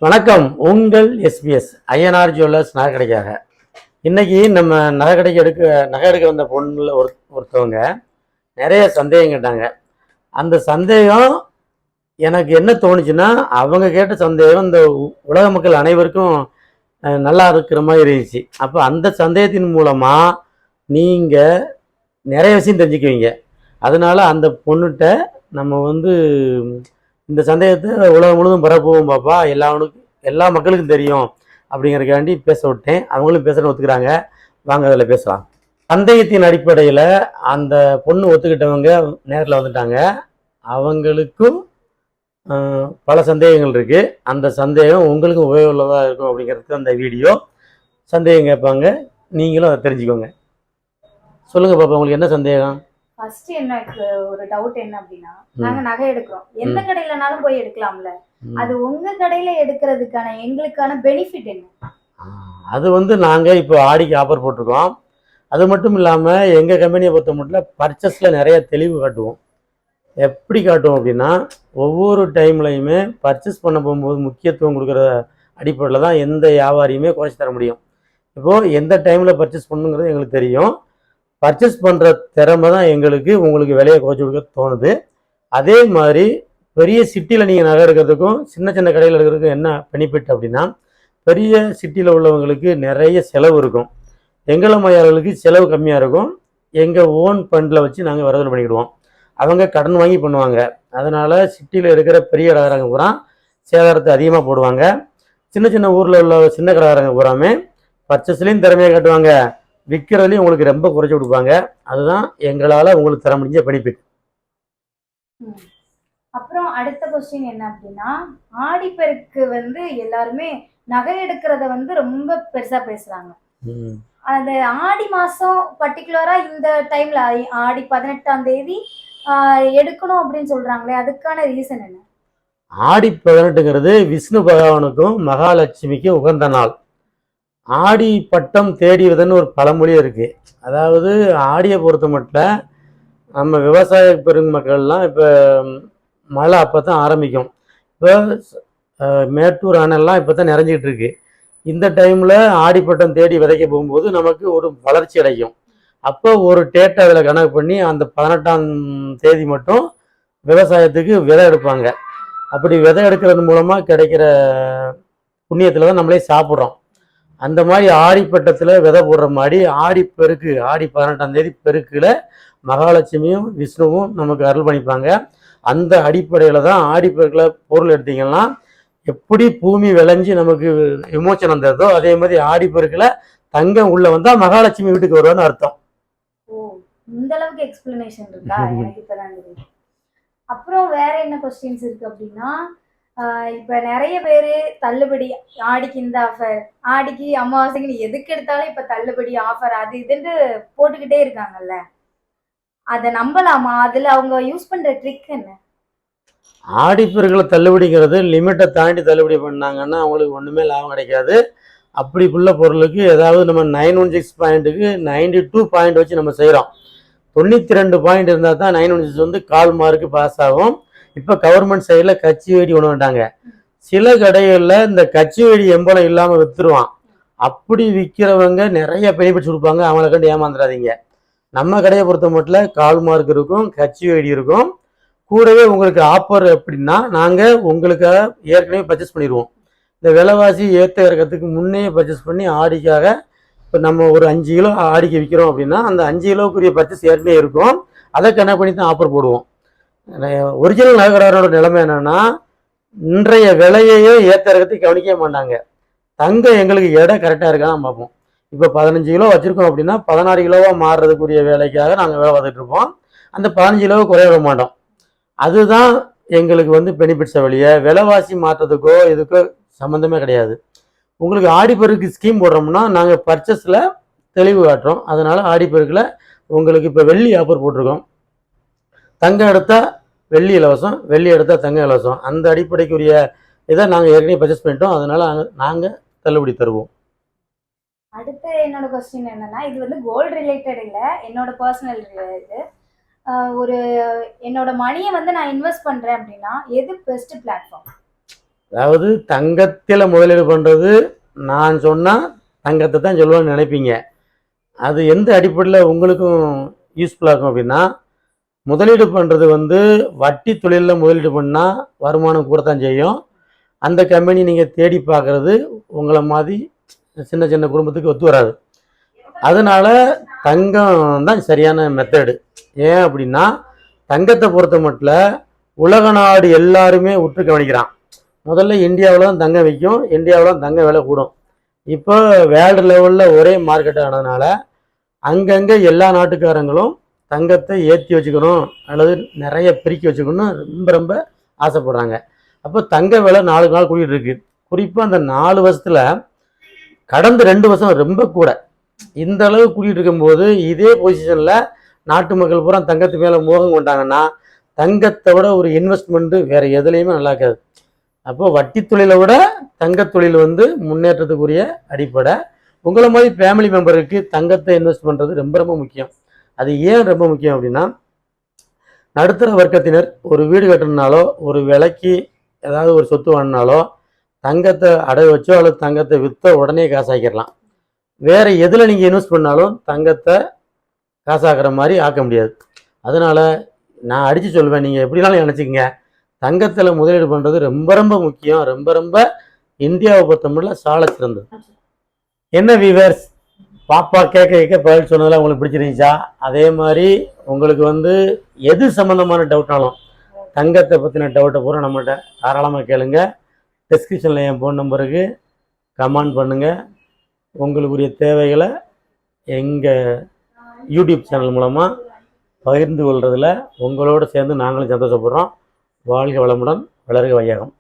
வணக்கம். உங்கள் SBS INR jewellers நகை கடைக்காக. இன்னைக்கு நம்ம நகை எடுக்க வந்த பொண்ணுல ஒருத்தவங்க நிறைய சந்தேகம் கேட்டாங்க. அந்த சந்தேகம் எனக்கு என்ன தோணுச்சுன்னா, அவங்க கேட்ட சந்தேகம் இந்த உலக மக்கள் அனைவருக்கும் நல்லா இருக்கிற மாதிரி இருந்துச்சு. அப்போ அந்த சந்தேகத்தின் மூலமா நீங்க நிறைய விஷயம் தெரிஞ்சுக்குவீங்க. அதனால அந்த பொண்ணுகிட்ட நம்ம இந்த சந்தேகத்தை உலகம் முழுவதும் பரப்புவோம் பாப்பா, எல்லா மக்களுக்கும் தெரியும் அப்படிங்கிறக்காண்டி பேச விட்டேன். அவங்களும் பேசுகிற ஒத்துக்கிறாங்க. வாங்க அதில் பேசலாம். சந்தேகத்தின் அடிப்படையில் அந்த பொண்ணு ஒத்துக்கிட்டவங்க நேரில் வந்துட்டாங்க. அவங்களுக்கும் பல சந்தேகங்கள் இருக்குது. அந்த சந்தேகம் உங்களுக்கும் உபயோகமுள்ளதாக இருக்கும் அப்படிங்கிறது அந்த வீடியோ. சந்தேகம் கேட்பாங்க, நீங்களும் அதை தெரிஞ்சுக்கோங்க. சொல்லுங்கள் பாப்பா, உங்களுக்கு என்ன சந்தேகம்? ஃபர்ஸ்ட் எனக்கு ஒரு டவுட் என்ன அப்படின்னா, நாங்க நகை எடுக்கிறோம், எந்த கடையிலனாலும் போய் எடுக்கலாம்ல, அது உங்க கடையில எடுக்கிறதுக்கான எங்களுக்கான பெனிஃபிட் என்ன? அது நாங்கள் இப்போ ஆடிக்கு ஆஃபர் போட்டிருக்கோம். அது மட்டும் இல்லாமல் எங்கள் கம்பெனியை பொறுத்த மட்டும் பர்ச்சேஸில் நிறைய தெளிவு காட்டுவோம். எப்படி காட்டுவோம் அப்படின்னா, ஒவ்வொரு டைம்லையுமே பர்ச்சேஸ் பண்ண போகும்போது முக்கியத்துவம் கொடுக்குற அடிப்படையில் தான் எந்த வியாபாரியுமே குறைச்சி தர முடியும். இப்போது எந்த டைமில் பர்ச்சேஸ் பண்ணுங்கிறது எங்களுக்கு தெரியும். பர்ச்சேஸ் பண்ணுற திறமை தான் உங்களுக்கு விலையை குறைச்சி கொடுக்க தோணுது. அதே மாதிரி பெரிய சிட்டியில் நீங்கள் நகை எடுக்கிறதுக்கும் சின்ன சின்ன கடையில் எடுக்கிறதுக்கும் என்ன பெனிஃபிட் அப்படின்னா, பெரிய சிட்டியில் உள்ளவங்களுக்கு நிறைய செலவு இருக்கும். எங்களை மாதிரியாளர்களுக்கு செலவு கம்மியாக இருக்கும். எங்கள் ஓன் ஃபண்டில் வச்சு நாங்கள் வரதல் பண்ணிக்கிடுவோம். அவங்க கடன் வாங்கி பண்ணுவாங்க. அதனால் சிட்டியில் இருக்கிற பெரிய கடைக்காரங்க பூரா சேதாரத்தை அதிகமாக போடுவாங்க. சின்ன சின்ன ஊரில் உள்ள சின்ன கடைக்காரங்க பூராமே பர்ச்சேஸ்லேயும் திறமையாக காட்டுவாங்க, விற்கிறதுலையும் உங்களுக்கு ரொம்ப குறைச்சி கொடுப்பாங்க. அதுதான் எங்களால் உங்களுக்கு தர முடிஞ்ச பெனிஃபிட். அப்புறம் அடுத்த கொஸ்டின் என்ன அப்படின்னா, ஆடிப்பெருக்கு எல்லாருமே நகை எடுக்கிறத ரொம்ப பெருசா பேசுறாங்க. அந்த ஆடி மாசம் பர்டிகுலரா இந்த டைம்ல ஆடி 18ஆம் தேதி எடுக்கணும் அப்படின்னு சொல்றாங்களே, அதுக்கான ரீசன் என்ன? ஆடி 18ங்கிறது விஷ்ணு பகவானுக்கும் மகாலட்சுமிக்கும் உகந்த நாள். ஆடி பட்டம் தேடிவதுன்னு ஒரு பழமொழி இருக்குது. அதாவது ஆடியை பொறுத்த மட்டும் நம்ம விவசாய பெருமக்கள்லாம் இப்போ மழை அப்போ தான் ஆரம்பிக்கும். இப்போ மேட்டூர் அணைலாம் இப்போ தான் நிறைஞ்சிக்கிட்டு இருக்கு. இந்த டைமில் ஆடிப்பட்டம் தேடி விதைக்க போகும்போது நமக்கு ஒரு வளர்ச்சி அடைக்கும். அப்போ ஒரு டேட்டை அதில் கணக்கு பண்ணி அந்த 18ஆம் தேதி மட்டும் விவசாயத்துக்கு விதை எடுப்பாங்க. அப்படி விதை எடுக்கிறது மூலமாக கிடைக்கிற புண்ணியத்தில் தான் நம்மளே சாப்பிட்றோம். அந்த மாதிரி ஆடிப்பட்டத்தில் விதை போடுற மாதிரி ஆடிப்பெருக்கு, ஆடி 18ஆம் தேதி பெருக்கில் மகாலட்சுமியும் விஷ்ணுவும் நமக்கு அருள் பண்ணிப்பாங்க. அந்த அடிப்படையில் தான் ஆடிப்பெருக்கில் பொருள் எடுத்தீங்கன்னா எப்படி பூமி விளைஞ்சி நமக்கு விமோச்சனம் தருதோ, அதே மாதிரி ஆடிப்பெருக்கில் தங்கம் உள்ள வந்தால் மகாலட்சுமி வீட்டுக்கு வருவான்னு அர்த்தம். இந்த அளவுக்கு எக்ஸ்பிளனேஷன் இருக்கா? எனக்கு இப்பதான் தெரியும். அப்புறம் வேற என்ன கொஸ்டின்ஸ் இருக்கு அப்படின்னா, இப்ப நிறைய பேரு தள்ளுபடி, ஆடிக்கு இந்த ஆஃபர், ஆடிக்கு அமாவாசைக்கு எதுக்கு எடுத்தாலும் இப்ப தள்ளுபடி ஆஃபர் அது இதுன்னு போட்டுக்கிட்டே இருக்காங்கல்ல, அதை நம்பலாமா? அதுல அவங்க யூஸ் பண்ற ட்ரிக் என்ன? ஆடிப்பெருக்கில் தள்ளுபடிங்கிறது லிமிட்டை தாண்டி தள்ளுபடி பண்ணாங்கன்னா அவங்களுக்கு ஒன்றுமே லாபம் கிடைக்காது. அப்படிக்குள்ள பொருளுக்கு ஏதாவது நம்ம 916 பாயிண்ட்டுக்கு 92 பாயிண்ட் வச்சு நம்ம செய்கிறோம். 92 பாயிண்ட் இருந்தால் தான் 916 கால் மார்க்கு பாஸ் ஆகும். இப்போ கவர்மெண்ட் சைடில் கட்சி வெடி ஒன்று வேண்டாங்க. சில கடைகளில் இந்த கட்சி வெடி எம்பளம் இல்லாமல் விற்றுருவான். அப்படி விற்கிறவங்க நிறைய பெனிஃபிட்ஸ் கொடுப்பாங்க. அவங்கள கண்டு ஏமாந்துடாதீங்க. நம்ம கடையை பொறுத்த மட்டும் கால் மார்க் இருக்கும், கட்சி வெடி இருக்கும். கூடவே உங்களுக்கு ஆஃபர் எப்படின்னா, நாங்கள் உங்களுக்காக ஏற்கனவே பர்ச்சேஸ் பண்ணிடுவோம். இந்த விலைவாசி ஏற்ற இறக்கத்துக்கு முன்னே பர்ச்சேஸ் பண்ணி ஆடிக்காக இப்போ நம்ம ஒரு 5 கிலோ ஆடிக்கு விற்கிறோம் அப்படின்னா அந்த 5 கிலோக்குரிய பர்ச்சேஸ் ஏற்கனவே இருக்கும். அதை கணக்கு பண்ணி தான் ஆஃபர் போடுவோம். ஒரிஜினல் நகைக்கடையோட நிலைமை என்னன்னா, இன்றைய விலையையே ஏற்ற இறக்கத்துக்கு கவனிக்க மாட்டாங்க. தங்கம் எங்களுக்கு எடை கரெக்டாக இருக்கான்னு பார்ப்போம். இப்போ 15 கிலோ வச்சுருக்கோம் அப்படின்னா 16 கிலோவாக மாறுறதுக்குரிய வேலைக்காக நாங்கள் வேலை பார்த்துட்டு இருப்போம். அந்த 15 கிலோவை குறைய விட மாட்டோம். அதுதான் எங்களுக்கு பெனிஃபிட்ஸை வழிய விலைவாசி மாற்றத்துக்கோ இதுக்கோ சம்மந்தமே கிடையாது. உங்களுக்கு ஆடிப்பெருக்கு ஸ்கீம் போடுறோம்னா நாங்கள் பர்ச்சேஸில் தெளிவு காட்டுறோம். அதனால் ஆடிப்பெருக்கில் உங்களுக்கு இப்போ வெள்ளி ஆஃபர் போட்டிருக்கோம். தங்கம் எடுத்தால் வெள்ளி இலவசம், வெள்ளி எடுத்தால் தங்கம் இலவசம். அந்த அடிப்படைக்குரிய இதை நாங்கள் ஏற்கனவே பர்ச்சேஸ் பண்ணிட்டோம். அதனால் நாங்கள் தள்ளுபடி தருவோம். அடுத்து என்னோட கொஸ்டின் என்னன்னா, இது கோல்டு ரிலேட்டட் இல்லை, என்னோட பர்சனல் இது. ஒரு என்னோட மணியை நான் இன்வெஸ்ட் பண்றேன் அப்படின்னா எது பெஸ்ட் பிளாட்ஃபார்ம்? அதாவது தங்கத்தில் முதலீடு பண்ணுறது நான் சொன்னால் தங்கத்தை தான் சொல்லுவேன்னு நினைப்பீங்க. அது எந்த அடிப்படையில் உங்களுக்கும் யூஸ்ஃபுல்லாக இருக்கும் அப்படின்னா, முதலீடு பண்ணுறது வந்து வட்டி தொழிலில் முதலீடு பண்ணால் வருமானம் கூட தான் செய்யும். அந்த கம்பெனி நீங்கள் தேடி பார்க்குறது உங்களை மாதிரி சின்ன சின்ன குடும்பத்துக்கு ஒத்து வராது. அதனால் தங்கம் தான் சரியான மெத்தடு. ஏன் அப்படின்னா, தங்கத்தை பொறுத்த மட்டும் உலக நாடு எல்லாருமே உற்று கவனிக்கிறான். முதல்ல இந்தியாவில் தான் தங்கம் விற்கும், இந்தியாவில் தான் தங்க விலை கூடும். இப்போ வேர்ல்டு லெவலில் ஒரே மார்க்கெட் ஆனதுனால அங்கங்கே எல்லா நாட்டுக்காரங்களும் தங்கத்தை ஏற்றி வச்சுக்கணும் அல்லது நிறைய பிரிக்க வச்சுக்கணும்னு ரொம்ப ரொம்ப ஆசைப்படுறாங்க. அப்போ தங்க விலை நாளுக்கு நாள் கூட்டிகிட்டு இருக்கு. குறிப்பாக அந்த 4 வருஷத்தில் கடந்த 2 வருஷம் ரொம்ப கூட இந்த அளவு கூட்டிகிட்டு இருக்கும்போது இதே பொசிஷனில் நாட்டு மக்கள் பூரா தங்கத்து மேலே மோகம் கொண்டாங்கன்னா தங்கத்தை விட ஒரு இன்வெஸ்ட்மெண்ட்டு வேறு எதுலேயுமே நல்லா இருக்காது. அப்போ வட்டி தொழிலை விட தங்கத்தொழில் வந்து முன்னேற்றத்துக்குரிய அடிப்படை. உங்களை மாதிரி ஃபேமிலி மெம்பருக்கு தங்கத்தை இன்வெஸ்ட் பண்ணுறது ரொம்ப ரொம்ப முக்கியம். அது ஏன் ரொம்ப முக்கியம் அப்படின்னா, நடுத்தர வர்க்கத்தினர் ஒரு வீடு கட்டணுனாலோ ஒரு விலைக்கு ஏதாவது ஒரு சொத்து வாங்கினாலோ தங்கத்தை அடகு வச்சோ அல்லது தங்கத்தை விற்றோ உடனே காசாக்கிடலாம். வேறு எதில் நீங்கள் இன்வெஸ்ட் பண்ணாலும் தங்கத்தை காசாக்குற மாதிரி ஆக்க முடியாது. அதனால் நான் அடித்து சொல்வேன், நீங்கள் எப்படினாலும் நினச்சிக்கங்க, தங்கத்தில் முதலீடு பண்ணுறது ரொம்ப ரொம்ப முக்கியம். ரொம்ப ரொம்ப இந்தியாவை பொறுத்தமட்டில் சால சிறந்தது. என்ன வீவர்ஸ், பாப்பா கேட்க பதில் சொன்னதெல்லாம் உங்களுக்கு பிடிச்சிருந்துச்சா? அதே மாதிரி உங்களுக்கு வந்து எது சம்மந்தமான டவுட்னாலும் தங்கத்தை பற்றின டவுட்டை பூரா நம்மகிட்ட தாராளமாக கேளுங்க. டிஸ்கிரிப்ஷனில் என் ஃபோன் நம்பருக்கு கமெண்ட் பண்ணுங்கள். உங்களுக்குரிய தேவைகளை எங்கள் யூடியூப் சேனல் மூலமாக பகிர்ந்து கொள்றதில் உங்களோடு சேர்ந்து நாங்களும் சந்தோஷப்படுறோம். வாழ்க வளமுடன், வளர்க வையகம்.